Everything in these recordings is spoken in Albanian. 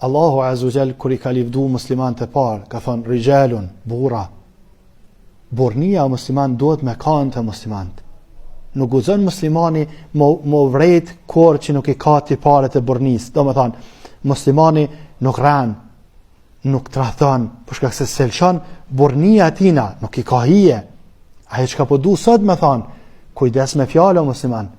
Allahu Azza wa Jall kur I ka livdu muslimanët e parë, ka thonë rijalun, burra. Burnia musliman duhet me kanë të muslimanët. Nuk guxon muslimani mo vrejt kur që nuk I ka tiparet e burnisë. Do me thonë, muslimani nuk ran, nuk tradhton, për shkak se selçon burnia tina, nuk I ka hije. Ajo çka po du sot me thonë, kujdes me fjalën musliman.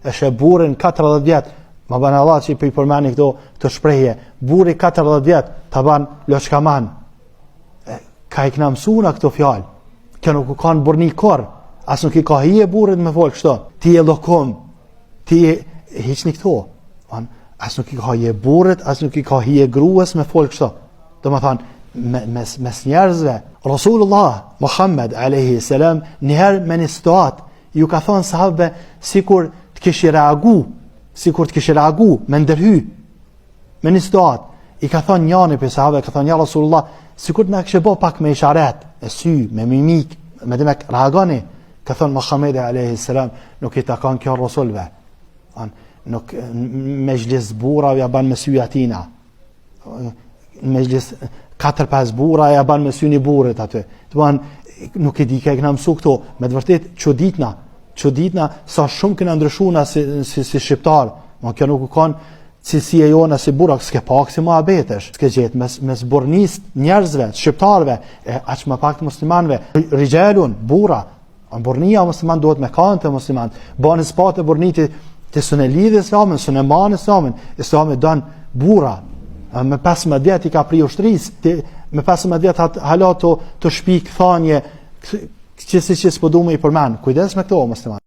Është burrin 40 vjet. Ma ban Allah që I përmeni këto shprehje. Burri 40 vjet ta ban loçkaman. Ka I kna mësuna këto fjalë. Kjo nuk kanë burni kor. As nuk I ka hije burrit me fol kështu. Ti e lokom. Ti hiqni këto. As nuk I ka hije burrit, as nuk I ka hije gruas me fol kështu. Do të thonë mes njerëzve. Rasulullah Muhammed alayhi salam njëherë me një situatë ju ka thonë sahabëve sikur të kishë reagu me ndërhy me një situatë. I ka thonë njani për sahabëve, ka thonë ja Rasulullah, sikur të me kështë bo pak me isharet, me sy, me mimik, me dhe me reagani. Ka thonë Muhammed alayhi salam, nuk I takon kjo Rasulve. Nuk me gjlis bura ja ban me sy atina. Me gjlis 4-5 bura ja ban me sy një burit aty. Nuk I di ka I këna mësu këto, me të vërtet çuditna sa shumë këna ndryshuna si shqiptar. Ma kjo nuk u kanë cilësia jona si burra, s'ke pak si muhabetesh. S'ke gjetë mes burnis njerëzve, shqiptarve, aq më pak të muslimanve. Rijalun, burra. Burnia musliman duhet me kanë të musliman. Bani spatë burniti të sënë lidhë islamin, sënë manë islamin. Islami don burra. Me 15 vjet I ka pri ushtris, me 15 vjet hala të shpik thanje që s'po du me I përmen. Kujdes me këto musliman.